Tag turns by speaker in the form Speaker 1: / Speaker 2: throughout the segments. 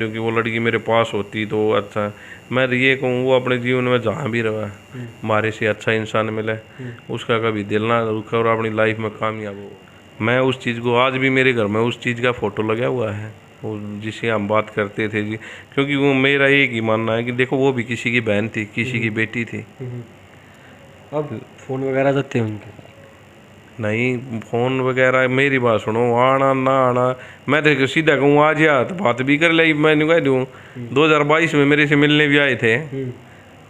Speaker 1: क्योंकि वो लड़की मेरे पास होती तो अच्छा है। मैं तो ये कहूँ वो अपने जीवन में जहाँ भी रहा हमारे से अच्छा इंसान मिले, उसका कभी दिल ना दुखे और अपनी लाइफ में कामयाब हो। मैं उस चीज़ को आज भी मेरे घर में उस चीज़ का फ़ोटो लगा हुआ है, वो जिससे हम बात करते थे जी। क्योंकि वो मेरा एक ही मानना है कि देखो वो भी किसी की बहन थी, किसी की बेटी थी।
Speaker 2: अब फ़ोन वगैरह देते हैं उनके?
Speaker 1: नहीं, फ़ोन वगैरह मेरी बात सुनो, आना ना आना मैं तो सीधा कहूँ आज या तो बात भी कर ली। मैंने कह दूँ 2022 में मेरे से मिलने भी आए थे,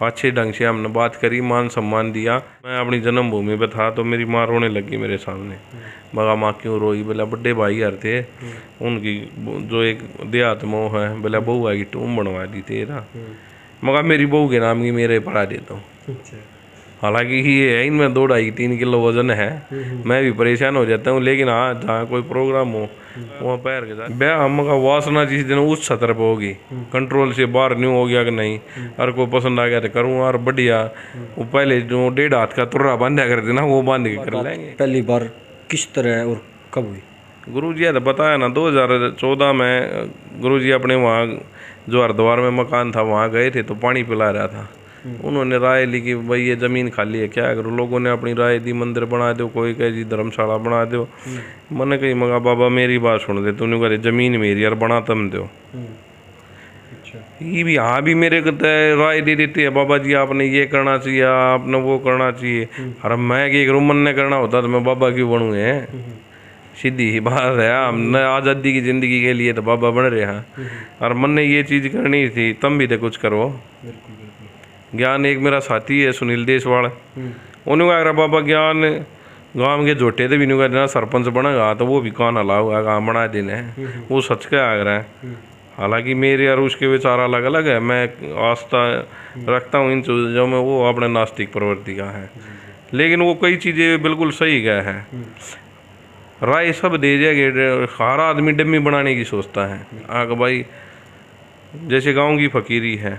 Speaker 1: अच्छे ढंग से हमने बात करी, मान सम्मान दिया। मैं अपनी जन्मभूमि पे था तो मेरी माँ रोने लगी मेरे सामने। मगा माँ क्यों रोई? बोला बड़े भाई यार थे उनकी जो एक देहात मोह है, बोला बहू आएगी टूम बनवा दी तेरा। मगर मेरी बहू के नाम की मेरे पढ़ा देता हूँ। हालांकि ये है इनमें 2-2.5-3 किलो वजन है, मैं भी परेशान हो जाता हूँ। लेकिन हाँ जहाँ कोई प्रोग्राम हो वहाँ पैर के साथ ब्याह हम का वासना जिस दिन उस सतर पर होगी, कंट्रोल से बाहर नहीं हो गया कि नहीं और कोई पसंद आ गया तो करूँ और बढ़िया। वो पहले जो 1.5 हाथ का तुर्रा बांधा करते ना वो बांध के कर लेंगे।
Speaker 2: पहली बार किस तरह और कब हुई?
Speaker 1: गुरुजी ने बताया ना 2014 में गुरुजी अपने वहाँ जो हरिद्वार में मकान था वहाँ गए थे तो पानी पिला रहा था। उन्होंने राय ली कि भाई ये ज़मीन खाली है क्या करो। लोगों ने अपनी राय दी, मंदिर बना दो, कोई कहे जी धर्मशाला बना दो। मैंने कही मगा बाबा मेरी बात सुन दे, तूने कहे ज़मीन मेरी यार बना तम दो। ये भी हाँ भी मेरे को राय दे देते हैं बाबा जी आपने ये करना चाहिए, आपने वो करना चाहिए। अरे मैं एक मन ने करना होता तो मैं बाबा क्यों बनूँ? है सीधी ही बात है। हमने आज़ादी की ज़िंदगी के लिए तो बाबा बन रहे हैं और मन ने ये चीज़ करनी थी तम भी तो कुछ करो। ज्ञान एक मेरा साथी है सुनील देसवाल, उन्होंने कहा बाबा ज्ञान गांव के जोटे थे भी नहीं कहना सरपंच बनेगा तो वो भी कौन हला हुआ काम बना देने वो सच के आग रहा है। हालांकि मेरे और उसके विचार अलग अलग है, मैं आस्था रखता हूँ इन चीज़ों में, वो अपने नास्तिक प्रवृत्ति का है। लेकिन वो कई चीज़ें बिल्कुल सही गए हैं। राय सब दे जाएगी, हर आदमी डम्मी बनाने की सोचता है। आग भाई जैसे गांव की फकीरी है,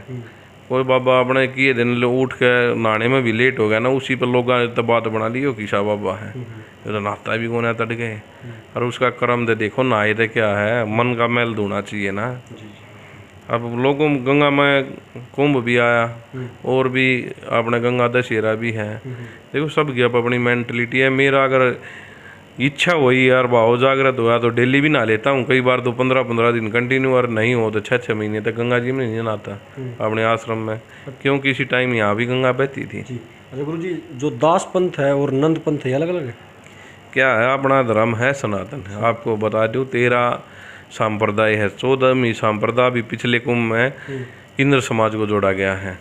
Speaker 1: कोई बाबा अपने किए दिन उठ के नहाने में भी लेट हो गया ना, उसी पर लोग तो बात बना ली हो कि शाह बाबा है ये तो नहाता भी कौन है तट गए। और उसका कर्म दे देखो नहाए तो क्या है, मन का मैल धोना चाहिए ना। अब लोगों गंगा में कुंभ भी आया और भी अपने गंगा दशहरा भी है। देखो सब की अपनी मेंटलिटी है। मेरा अगर इच्छा वही यार भाव जागृत हुआ तो डेली भी नहा लेता हूँ, कई बार तो 15-15 दिन कंटिन्यू, और नहीं हो तो 6-6 महीने तक गंगा जी में नहीं नहाता अपने आश्रम में, क्योंकि इसी टाइम यहाँ भी गंगा बहती थी।
Speaker 2: अच्छा गुरु जी, जो दास पंथ है और नंद पंथ है अलग अलग है
Speaker 1: क्या है? अपना धर्म है सनातन। आपको बता दूँ 13 संप्रदाय है, 14वीं संप्रदाय भी पिछले कुंभ में इंद्र समाज को जोड़ा गया है।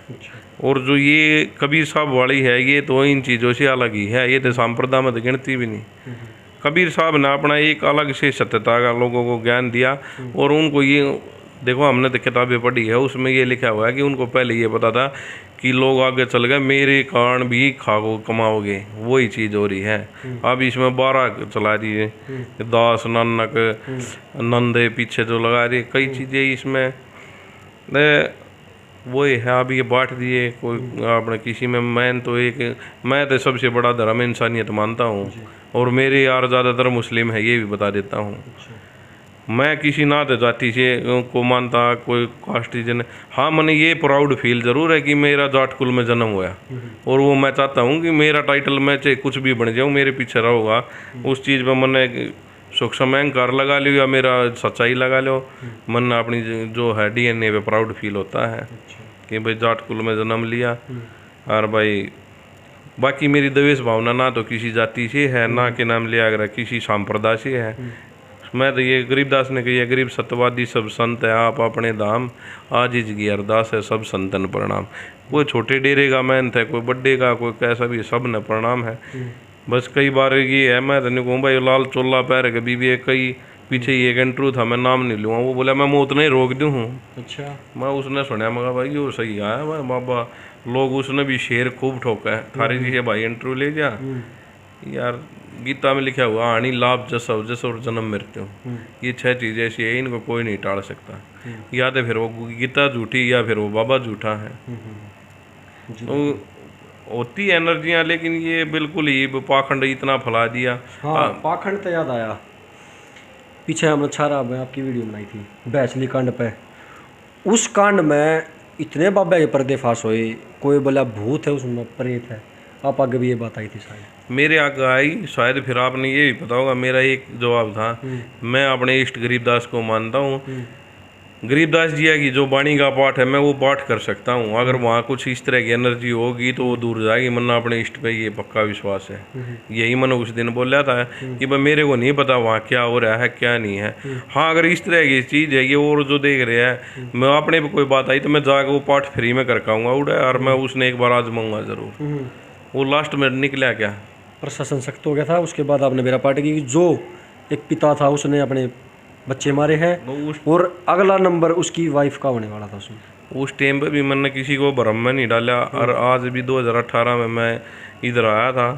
Speaker 1: और जो ये कबीर साहब वाली है ये तो इन चीज़ों से अलग ही है, ये तो संप्रदाय में तो गिनती भी नहीं। कबीर साहब ने अपना एक अलग से सत्यता का लोगों को ज्ञान दिया। और उनको ये देखो हमने तो किताबें पढ़ी है, उसमें ये लिखा हुआ है कि उनको पहले ये पता था कि लोग आगे चल गए मेरे कारण भी खाओ कमाओगे, वही चीज़ हो रही है। अब इसमें 12 चला दिए, दास नानक नंदे पीछे जो लगा रही कई चीज़ें इसमें वही है। अब ये बांट दिए कोई आपने किसी में। मैं तो सबसे बड़ा धर्म इंसानियत मानता हूँ, और मेरे यार ज़्यादातर मुस्लिम है, ये भी बता देता हूँ। मैं किसी नात जाति से को मानता कोई कास्ट रीजन। हाँ मैंने ये प्राउड फील ज़रूर है कि मेरा जाट कुल में जन्म हुआ, और वो मैं चाहता हूँ कि मेरा टाइटल मैं चाहे कुछ भी बन जाऊँ मेरे पीछे रहोगा। उस चीज़ में मैंने सूक्ष्म अहंकार लगा लियो या मेरा सच्चाई लगा लो, मन अपनी जो है DNA पे प्राउड फील होता है कि भाई जाट कुल में जन्म लिया। और भाई बाकी मेरी द्वेष भावना ना तो किसी जाति से है ना के नाम लिया अगर किसी संप्रदाय से है। मैं तो ये गरीबदास ने कही है, गरीब सत्यवादी सब संत है आप अपने धाम, आज ही की अरदास है सब संतन प्रणाम। कोई छोटे डेरे का मेहनत है, कोई बड्डे का, कोई कैसा भी, सब ने प्रणाम है। बस कई बार ये है, मैं तो कहूँ भाई लाल चोला पैर के बीबी कई पीछे ये एक इंटरव्यू था, मैं नाम नहीं लूँगा, वो बोला मैं मौत नहीं रोक दूँ हूँ।
Speaker 2: अच्छा
Speaker 1: मैं उसने सुना मगा भाई वो सही आया मैं बाबा, लोग उसने भी शेर खूब ठोका है थारे जी से भाई इंटरव्यू ले जा। यार गीता में लिखा हुआ हानि लाभ जसव जस और जन्म मृत्यु, ये 6 चीज़ें ऐसी है इनको कोई नहीं टाल सकता। या तो फिर वो गीता झूठी या फिर वो बाबा झूठा है। तो होती है एनर्जियाँ, लेकिन ये बिल्कुल ही पाखंड इतना फैला दिया।
Speaker 2: हाँ पाखंड तो याद आया, पीछे हमने छारा में आपकी वीडियो बनाई थी बैचली कांड पे, उस कांड में इतने बाबा के पर्देफाश हुए, कोई बोला भूत है उसमें, प्रेत है। आप आगे भी ये बात आई थी शायद।
Speaker 1: मेरे आगे आई शायद, फिर आपने ये भी पता होगा मेरा एक जवाब था। मैं अपने इष्ट गरीबदास को मानता हूँ। गरीबदास जी की जो वाणी का पाठ है मैं वो पाठ कर सकता हूँ। अगर वहाँ कुछ इस तरह की एनर्जी होगी तो वो दूर जाएगी, मन्ना अपने इष्ट पे ये पक्का विश्वास है। यही मैंने उस दिन बोला था कि भाई मेरे को नहीं पता वहाँ क्या हो रहा है क्या नहीं है। हाँ, अगर इस तरह की चीज़ है ये और जो देख रहे हैं, मैं अपने पे कोई बात आई तो मैं जाकर वो पाठ फ्री में कर पाऊँगा उड़ा, और मैं उसने एक बार आजमाऊँगा ज़रूर। वो लास्ट में निकला क्या,
Speaker 2: प्रशासन सख्त हो गया था। उसके बाद आपने बेरा पार्टी की, जो एक पिता था उसने अपने बच्चे मारे हैं, और अगला नंबर उसकी वाइफ का होने वाला था उसमें।
Speaker 1: उस टाइम पे भी मैंने किसी को भ्रम में नहीं डाला। और आज भी 2018 में मैं इधर आया था,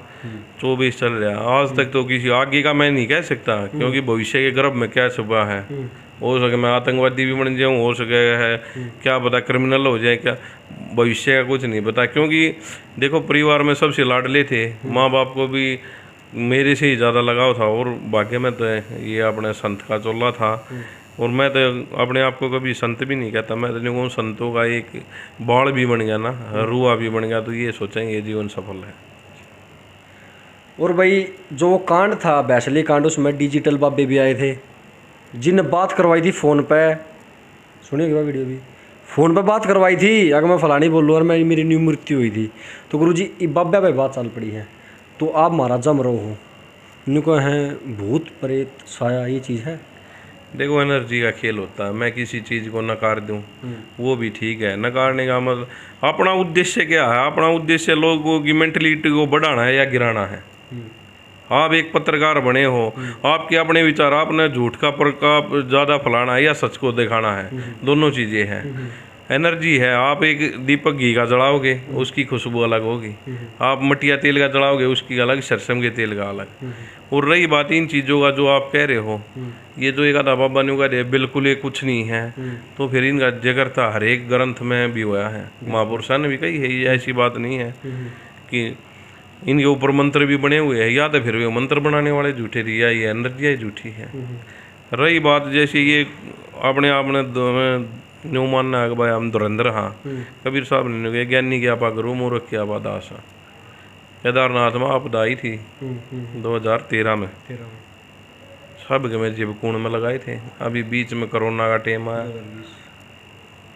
Speaker 1: 24 चल रहा है, आज तक तो किसी आगे का मैं नहीं कह सकता, क्योंकि भविष्य के गर्भ में क्या छुपा है। हो सके मैं आतंकवादी भी बन जाऊँ, हो सके है क्या पता क्रिमिनल हो जाए, क्या भविष्य का कुछ नहीं पता। क्योंकि देखो परिवार में सबसे लाडले थे, माँ बाप को भी मेरे से ही ज़्यादा लगाव था, और भाग्य में तो ये अपने संत का चोला था। और मैं तो अपने आप को कभी संत भी नहीं कहता, मैं तो नहीं कहूँ संतों का एक बाल भी बन गया ना, रुआ भी बन गया, तो ये सोचेंगे ये जीवन सफल है।
Speaker 2: और भाई जो वो कांड था बैसली कांड, उसमें डिजिटल बाबे भी आए थे, जिन बात करवाई थी फ़ोन पे, सुनिएगा वीडियो भी, फ़ोन पे बात करवाई थी। अगर मैं फलानी बोल लूँ और मैं मेरी न्यू मृत्यु हुई थी तो गुरुजी ये बाबा पे बात चल पड़ी है, तो आप महाराज जम रहो हो, इनको हैं भूत प्रेत साया, ये चीज़ है।
Speaker 1: देखो एनर्जी का खेल होता है, मैं किसी चीज़ को नकार दूं वो भी ठीक है। नकारने का मतलब अपना उद्देश्य क्या है, अपना उद्देश्य लोगों की मेंटलिटी को बढ़ाना है या गिराना है। आप एक पत्रकार बने हो, आपके अपने विचार, आपने झूठ का प्रकाप ज़्यादा फैलाना है या सच को दिखाना है, दोनों चीज़ें हैं। एनर्जी है, आप एक दीपक घी का जलाओगे उसकी खुशबू अलग होगी, आप मटिया तेल का जलाओगे उसकी अलग, सरसों के तेल का अलग। और रही बात इन चीज़ों का जो आप कह रहे हो, ये जो एक आधा बाबा ने कह रहे बिल्कुल ये कुछ नहीं है, तो फिर इनका जिक्र था हर एक ग्रंथ में भी हुआ है, महापुरुषों ने भी कही है, ये ऐसी बात नहीं है कि इनके ऊपर मंत्र भी बने हुए हैं, या तो फिर वे मंत्र बनाने वाले झूठे रही, या ये एनर्जियाँ झूठी है। रही बात जैसे ये अपने आप ने न्यू मानना है कि भाई हम धुरंधर, हाँ कबीर साहब ने कहा ज्ञानी क्या पा गुरु मूर्ख क्या पा दास। केदारनाथ में आपदा आई थी 2013 में, सब के मैं जीव कुंड में लगाए थे। अभी बीच में कोरोना का टाइम आया,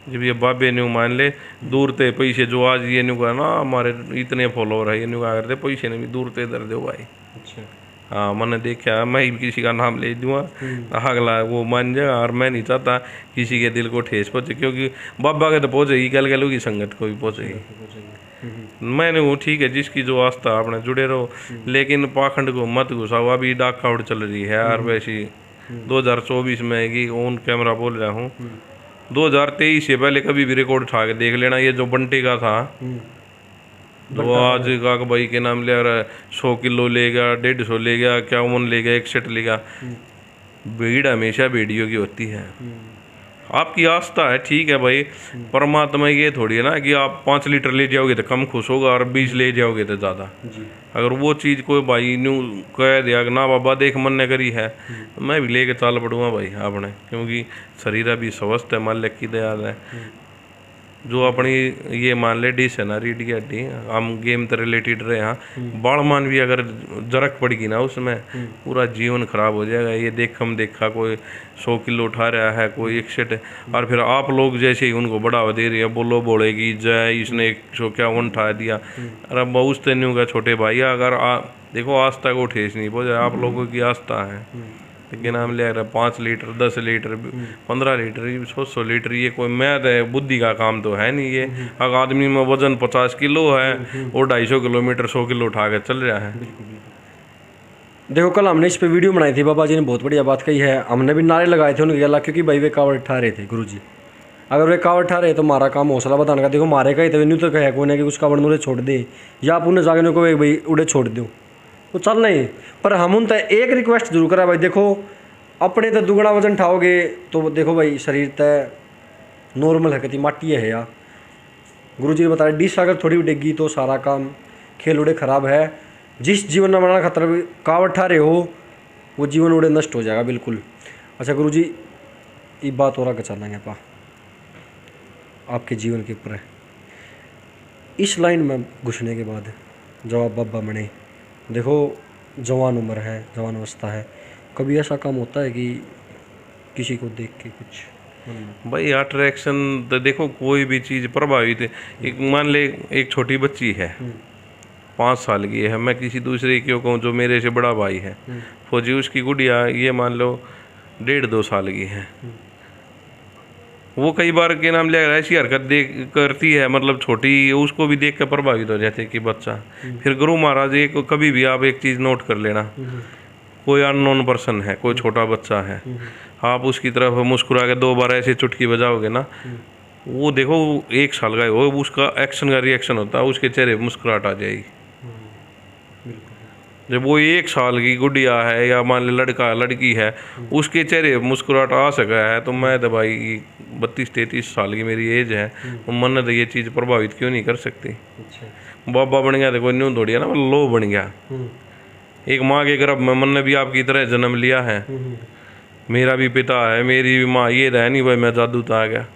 Speaker 1: जब ये बाबे न्यू मान ले दूर ते पैसे, जो आज ये न्यू कहा ना हमारे इतने फॉलोअर है, ये न्यू कहा करते पैसे ने भी दूर ते दर दो भाई।
Speaker 2: अच्छा,
Speaker 1: हाँ मैंने देखा, मैं भी किसी का नाम ले दूंगा अगला वो मान जाएगा, और मैं नहीं चाहता किसी के दिल को ठेस पहुँचे, क्योंकि बाबा के तो पहुँचेगी, कल कल की संगत को भी पहुँचेगी। मैंने वो ठीक है जिसकी जो आस्था आपने जुड़े रहो, लेकिन पाखंड को मत घुसाओ। अभी डाक काउड चल रही है यार, वैसी 2024 में आएगी, ऑन कैमरा बोल रहा हूँ। 2023 से पहले कभी भी रिकॉर्ड उठा के देख लेना, ये जो बंटे का था तो आज का भाई के नाम ले रहा है, 100 किलो ले गया, 150 ले गया, 51 ले गया, 61 ले गया। भीड़ हमेशा वीडियो की होती है। आपकी आस्था है ठीक है भाई, परमात्मा ये थोड़ी है ना कि आप 5 लीटर ले जाओगे तो कम खुश होगा और 20 ले जाओगे तो ज़्यादा। अगर वो चीज़ कोई भाई न्यू कह दिया कि ना बाबा देख मन ने करी है, तो मैं भी लेके चाल पड़ूंगा भाई आपने, क्योंकि शरीर अभी स्वस्थ है, मालिक की दया है। जो अपनी ये मान ले डिश है ना, रीढ़ की हड्डी, हम गेम से रिलेटेड रहे, यहाँ बाढ़ मान भी अगर जरक पड़ेगी ना उसमें पूरा जीवन खराब हो जाएगा। ये देखा कोई 100 किलो उठा रहा है, कोई 61, और फिर आप लोग जैसे ही उनको बढ़ावा दे रही है, बोलो बोलेगी जय इसने 151 उठा दिया। अरे बहुत तेन्यू का छोटे भाई, अगर देखो आस्था को ठेस नहीं पहुँचा, आप लोगों की आस्था है के नाम ले रहा 5 लीटर 10 लीटर 15 लीटर 100 लीटर, ये कोई मैद है बुद्धि का काम तो है नहीं। ये अगर आदमी में वजन 50 किलो है और 250 किलोमीटर 100 किलो उठा के चल रहा है।
Speaker 2: देखो कल हमने इस पे वीडियो बनाई थी, बाबा जी ने बहुत बढ़िया बात कही है, हमने भी नारे लगाए थे उनके गला, क्योंकि भाई वे कावड़ उठा रहे थे गुरुजी। अगर वे कावड़ उठा रहे तो हमारा काम हौसला बताने का, देखो मारे का ही तो न्यू तो कहे कोई ना कि उस कावड़ उन्हें छोड़ दे, या आप उन्हें जागने को भाई उड़े छोड़ दो, वो चल नहीं। पर हम उन तय एक रिक्वेस्ट जरूर करा भाई, देखो अपने तो दुगना वजन उठाओगे तो देखो भाई शरीर तय नॉर्मल है, कति माटी है या गुरुजी ने बताया डिश अगर थोड़ी उड़ेगी तो सारा काम खेल उड़े खराब है। जिस जीवन में बनाना खतरा कावड़ उठा रहे हो वो जीवन उड़े नष्ट हो जाएगा बिल्कुल। अच्छा गुरुजी ये बात और आगे चलेंगे पा आपके जीवन के ऊपर है। इस लाइन में घुसने के बाद जब आप बाबा बने, देखो जवान उम्र है, जवान अवस्था है, कभी ऐसा काम होता है कि किसी को देख के कुछ
Speaker 1: भाई अट्रैक्शन तो देखो कोई भी चीज़ प्रभावित है। एक मान ले एक छोटी बच्ची है 5 साल की है, मैं किसी दूसरे क्यों कहूँ जो मेरे से बड़ा भाई है, फौजी, उसकी गुड़िया ये मान लो 1.5-2 साल की है, वो कई बार के नाम ले ऐसी हरकत देख करती है, मतलब छोटी, उसको भी देख कर प्रभावित हो जाते हैं कि बच्चा। फिर गुरु महाराज एक कभी भी आप एक चीज़ नोट कर लेना, कोई अननोन पर्सन है, कोई छोटा बच्चा है, आप उसकी तरफ मुस्कुरा के 2 बार ऐसे चुटकी बजाओगे ना, वो देखो 1 साल का हो, उसका एक्शन का रिएक्शन होता है, उसके चेहरे पर मुस्कुराहट आ जाएगी। जब वो 1 साल की गुड़िया है या मान लो लड़का लड़की है, उसके चेहरे पर मुस्कुराहट आ सका है, तो मैं तो भाई 32-33 साल की मेरी एज है, मन तो ये चीज़ प्रभावित क्यों नहीं कर सकती। बाबा बन गया तो कोई न्यू दौड़िया ना, लो बन गया। एक माँ के गर्भ में मन ने भी आपकी तरह जन्म लिया है, मेरा भी पिता है, मेरी भी माँ, ये है नहीं भाई मैं जादू तो आ गया।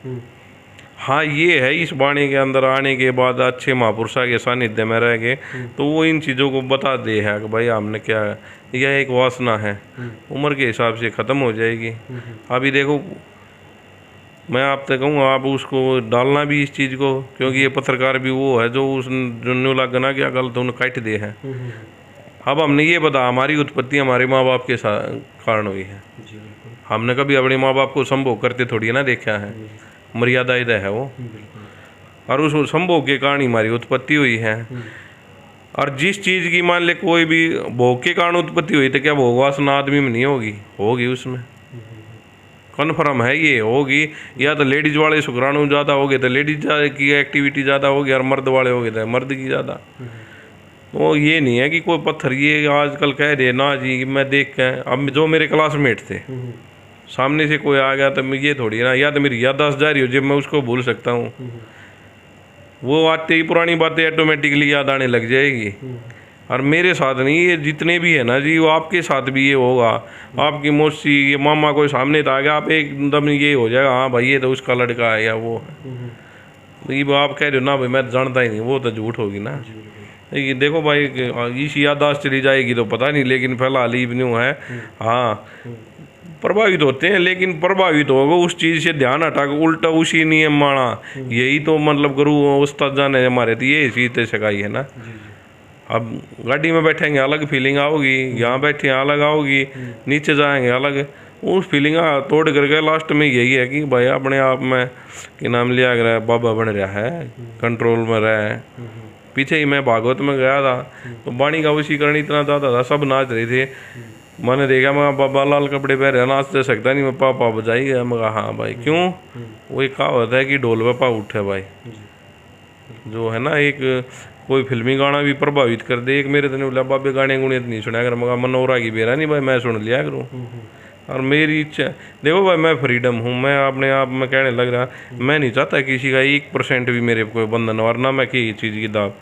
Speaker 1: हाँ ये है, इस वाणी के अंदर आने के बाद अच्छे महापुरुषा के सानिध्य में रह गए तो वो इन चीज़ों को बता दे है कि भाई हमने क्या है, यह एक वासना है, उम्र के हिसाब से ख़त्म हो जाएगी। अभी देखो मैं आपसे कहूँगा आप उसको डालना भी इस चीज़ को, क्योंकि ये पत्रकार भी वो है जो उस जो लागना क्या गलत उन्हें काट दे है। अब हमने ये बता हमारी उत्पत्ति हमारे माँ बाप के कारण हुई है, हमने कभी अपने माँ बाप को संभोग करते थोड़ी ना देखा है, मर्यादा इधर है वो, और उस संभोग के कारण ही हमारी उत्पत्ति हुई है। और जिस चीज़ की मान ले कोई भी भोग के कारण उत्पत्ति हुई तो क्या भोग वासना आदमी में नहीं होगी, होगी उसमें, कन्फर्म है ये होगी। या तो लेडीज वाले शुक्राणु ज़्यादा हो गए तो लेडीज की एक्टिविटी ज़्यादा होगी, और मर्द वाले हो गए तो मर्द की ज़्यादा। तो ये नहीं है कि कोई पत्थर ये आजकल कह दे ना जी मैं देख के, अब जो मेरे क्लासमेट थे सामने से कोई आ गया तो मैं ये थोड़ी ना, या तो मेरी याददाश्त जा रही हो जब मैं उसको भूल सकता हूँ, वो आते ही पुरानी बातें ऑटोमेटिकली याद आने लग जाएगी। और मेरे साथ नहीं, ये जितने भी है ना जी, वो आपके साथ भी ये होगा। आपकी मौसी ये मामा कोई सामने तो आ गया, आप एकदम ये हो जाएगा हाँ भाई ये तो उसका लड़का है या वो है। ये आप कह रहे हो ना भाई मैं जानता ही नहीं, वो तो झूठ होगी ना। ये देखो भाई इस याददाश्त चली जाएगी तो पता नहीं, लेकिन फिलहाल ही न्यू है। हाँ प्रभावित होते हैं, लेकिन प्रभावित होगा उस चीज़ से ध्यान हटा के उल्टा उसी नियम माना, यही तो मतलब गुरु उस्ताद जाने हमारे तो ये चीज़ सिखाई है ना। अब गाड़ी में बैठेंगे अलग फीलिंग आओगी, यहाँ बैठे अलग आओगी, नीचे जाएंगे अलग, उस फीलिंग तोड़ करके लास्ट में यही है कि भाई अपने आप में कि नाम लिया गया बाबा बन रहा है, कंट्रोल में रहे। पीछे ही मैं भागवत में गया था तो वाणी का वशीकरण इतना ज़्यादा था, सब नाच रहे थे, मैंने देखा मैं बाबा लाल कपड़े पहने नाच दे सकता नहीं, मैं पापा बजाई गया। मैं कहा हाँ भाई क्यों, वो एक कहावत है कि ढोल पे पा उठे भाई, जो है ना एक कोई फिल्मी गाना भी प्रभावित कर दे। एक मेरे तो नहीं बोला बाबे गाने गुणे नहीं सुना कर, मगर मनोरा की बेरा नहीं भाई मैं सुन लिया करूँ। और मेरी इच्छा देखो भाई मैं फ्रीडम हूँ, मैं अपने आप में कहने लग रहा, मैं नहीं चाहता किसी का 1% भी मेरे कोई बंधन, वरना मैं की चीज़ की दाव।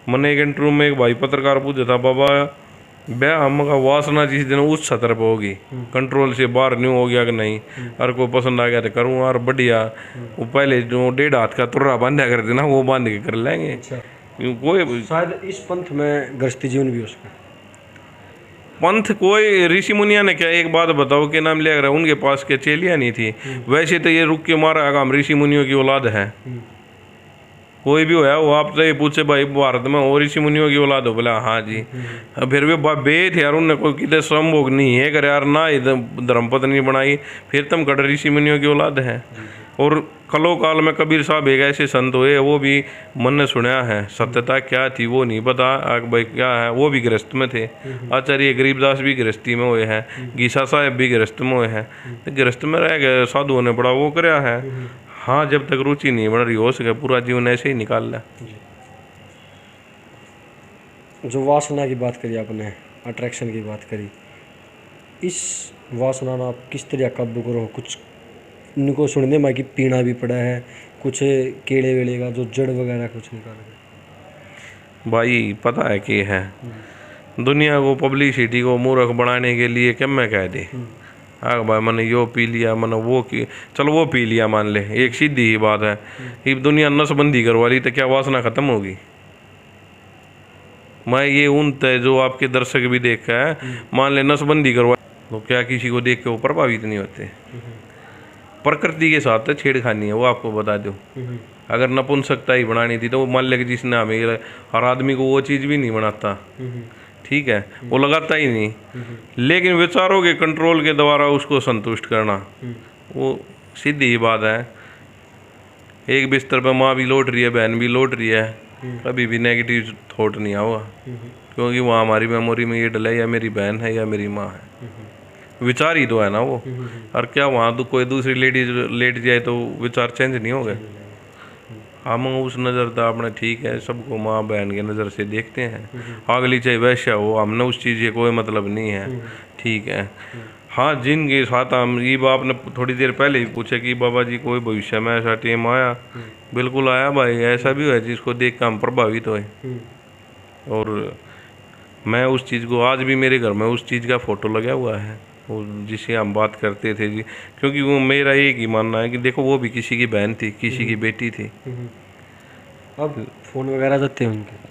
Speaker 1: मैंने एक इंटरव्यू में एक भाई पत्रकार पूछा था बाबा ब्याह हम का वासना जिस दिन उस सतर पर होगी, कंट्रोल से बाहर न्यू हो गया कि नहीं, और कोई पसंद आ गया तो करूँ, और बढ़िया वो पहले जो 1.5 हाथ का तुर्रा बांधा करते ना वो बांध के कर लेंगे। कोई
Speaker 2: शायद इस पंथ में गृहस्थी जीवन भी उसका
Speaker 1: पंथ कोई ऋषि मुनिया ने क्या, एक बात बताओ कि नाम लिया रहा उनके पास के चेलियाँ नहीं थी, वैसे तो ये रुक के मारा है हम ऋषि मुनियों की औलाद है। कोई भी होया वो आपसे ये पूछे भाई भारत में और ऋषि मुनियों की औलाद हो, बोला हाँ जी। फिर भी बे थे यार उनने कोई कितने संभोग नहीं है कर यार ना धर्मपत्नी बनाई, फिर तुम कड़ ऋषि मुनियों की औलाद है। और कलो काल में कबीर साहब एक ऐसे संत हुए, वो भी मन ने सुना है, सत्यता क्या थी वो नहीं पता भाई क्या है, वो भी गृहस्थ में थे। आचार्य गरीबदास भी गृहस्थी में हुए हैं, गीसा साहब भी गृहस्थ में हुए हैं, तो गृहस्थ में रह गए, साधुओं ने बड़ा वो कराया है। हाँ जब तक रुचि नहीं बन रही हो सके पूरा जीवन ऐसे ही निकाल लें।
Speaker 2: जो वासना की बात करी आपने, अट्रैक्शन की बात करी, इस वासना ना आप किस तरह काबू करो? कुछ इनको सुनने में कि पीना भी पड़ा है, कुछ केले वेले का जो जड़ वगैरह कुछ निकाल के
Speaker 1: भाई पता है कि है दुनिया को पब्लिसिटी को मूर्ख बनाने के लिए क्या मैं कह दे, हाँ भाई मैंने यो पी लिया, मैंने वो की, चलो वो पी लिया मान ले, एक सीधी ही बात है। ये दुनिया नसबंदी करवा ली तो क्या वासना खत्म होगी? मैं ये उन तय जो आपके दर्शक भी देखा है, मान ले नसबंदी करवा तो क्या किसी को देख के वो प्रभावित नहीं होते? प्रकृति के साथ छेड़खानी है वो, आपको बता दूं। अगर नपुंसकता ही बनानी थी तो मान ले कि जिसने हमें, हर आदमी को वो चीज़ भी नहीं बनाता, ठीक है, वो लगाता ही नहीं। लेकिन विचारों के कंट्रोल के द्वारा उसको संतुष्ट करना, वो सीधी ही बात है। एक बिस्तर पे माँ भी लौट रही है, बहन भी लौट रही है, कभी भी नेगेटिव थॉट नहीं आवा, क्योंकि वहाँ हमारी मेमोरी में ये डला, या मेरी बहन है या मेरी माँ है, विचार ही तो है ना वो। और क्या वहाँ तो कोई दूसरी लेडीज लेट जाए तो विचार चेंज नहीं हो गए? हम उस नज़र तो आपने, ठीक है, सबको माँ बहन के नज़र से देखते हैं, अगली चाहे वैश्या हो, हमने उस चीज़ के कोई मतलब नहीं है, ठीक है। हाँ, जिनके साथ हम, ये आपने थोड़ी देर पहले ही पूछा कि बाबा जी कोई भविष्य में ऐसा टेम आया, बिल्कुल आया भाई, ऐसा भी है जिसको देख कर हम प्रभावित हुए। और मैं उस चीज़ को, आज भी मेरे घर में उस चीज़ का फ़ोटो लगा हुआ है, वो जिससे हम बात करते थे जी, क्योंकि वो मेरा एक ही मानना है कि देखो वो भी किसी की बहन थी, किसी की बेटी थी।
Speaker 2: अब फ़ोन वगैरह जाते हैं उनके?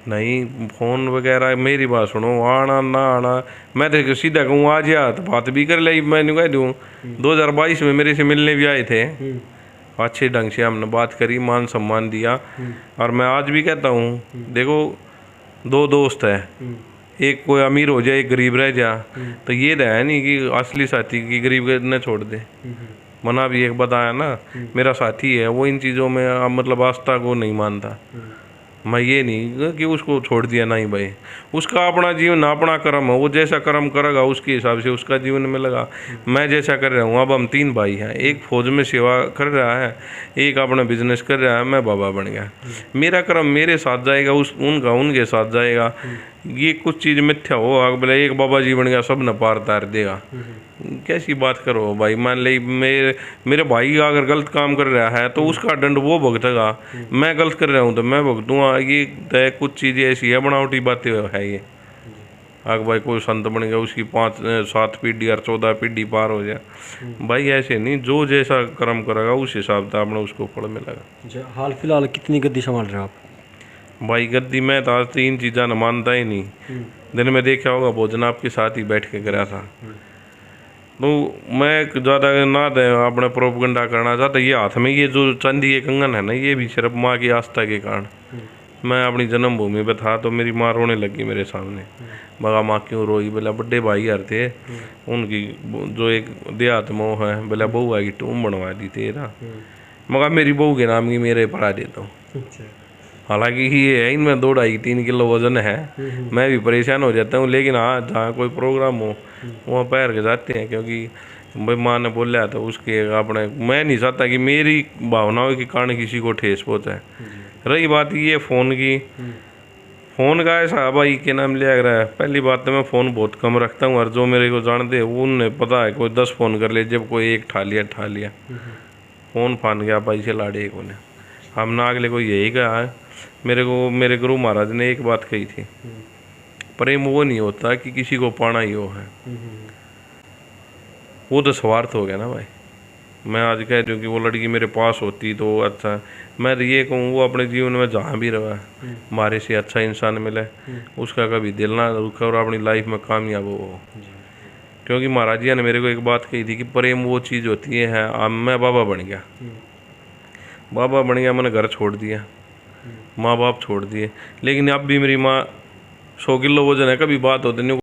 Speaker 1: नहीं, फ़ोन वगैरह, मेरी बात सुनो, आना ना आना, मैं तो सीधा कहूँ आज या तो बात भी कर ली, मैंने कह दूँ 2022 में मेरे से मिलने भी आए थे, अच्छे ढंग से हमने बात करी, मान सम्मान दिया। और मैं आज भी कहता हूँ, देखो दो दोस्त है, एक कोई अमीर हो जाए, एक गरीब रह जा, तो ये तो है नहीं कि असली साथी की गरीब न छोड़ दे। मना भी एक बताया ना, मेरा साथी है वो इन चीज़ों में मतलब आस्था को नहीं मानता। मैं ये नहीं कि उसको छोड़ दिया, नहीं भाई, उसका अपना जीवन, अपना कर्म है, वो जैसा कर्म करेगा उसके हिसाब से उसका जीवन में लगा। मैं जैसा कर रहा हूँ, अब हम 3 भाई हैं, एक फौज में सेवा कर रहा है, एक अपना बिजनेस कर रहा है, मैं बाबा बन गया। मेरा कर्म मेरे साथ जाएगा, उनका उनके साथ जाएगा। ये कुछ चीज़ मिथ्या हो, बोले एक बाबा जी बन गया सब न पार तार देगा, कैसी बात करो भाई? मान ले मेरे भाई अगर गलत काम कर रहा है तो उसका दंड वो भुगतेगा, मैं गलत कर रहा हूँ तो मैं भुगतूँगा। ये तय कुछ चीज़ें ऐसी है, बनावटी बातें है ये। अगर भाई कोई संत बन गया, उसकी 5-7 पीढ़ी और 14 पीढ़ी पार हो जाए, भाई ऐसे नहीं, जो जैसा कर्म करेगा उस हिसाब से आपने उसको फल मिलेगा।
Speaker 2: हाल फिलहाल कितनी गद्दी संभाल रहे हो आप?
Speaker 1: भाई गद्दी में तो आज 3 चीज़ा न मानता ही नहीं। दिन में देखा होगा भोजन आपके साथ ही बैठ के करा था, तो मैं ज़्यादा ना दे अपने प्रोपगंडा करना चाहता। ये हाथ में ये जो चांदी के कंगन है ना, ये भी सिर्फ माँ की आस्था के कारण। मैं अपनी जन्मभूमि पे था तो मेरी माँ रोने लगी मेरे सामने, मगा माँ क्यों रोई? बोला बड़े भाई यार थे, उनकी जो एक देहात मोह है, बोला बहू की टूम बनवा दी तेरा, मगा मेरी बहू के नाम की मेरे पढ़ा देता हूँ। हालांकि ये है, इनमें 2-2.5-3 किलो वजन है, मैं भी परेशान हो जाता हूँ। लेकिन हाँ, जहाँ कोई प्रोग्राम हो वहाँ पैर के जाते हैं, क्योंकि भाई माँ ने बोला तो उसके अपने, मैं नहीं चाहता कि मेरी भावनाओं के कारण किसी को ठेस पहुँचाए। रही बात ये फ़ोन की, फ़ोन का ऐसा भाई के नाम लिया रहा है। पहली बात तो मैं फ़ोन बहुत कम रखता हूँ, और जो मेरे को जानते हैं उन्हें पता है, कोई 10 फ़ोन कर ले, जब कोई एक ठा लिया फ़ोन फान गया पैसे लाड़े को ने। हमने अगले को यही कहा है, मेरे को मेरे गुरु महाराज ने एक बात कही थी, प्रेम वो नहीं होता कि किसी को पाना ही हो है, वो तो स्वार्थ हो गया ना भाई। मैं आज कह दूँ कि वो लड़की मेरे पास होती तो अच्छा, मैं तो ये कहूँ वो अपने जीवन में जहाँ भी रहा हमारे से अच्छा इंसान मिले, उसका कभी दिल ना दुखे और अपनी लाइफ में कामयाब हो। क्योंकि महाराज जी ने मेरे को एक बात कही थी कि प्रेम वो चीज़ होती है। अब मैं बाबा बन गया, मैंने घर छोड़ दिया, माँ बाप छोड़ दिए, लेकिन अब भी मेरी माँ 100 किलो वजन है, कभी बात होती नहीं।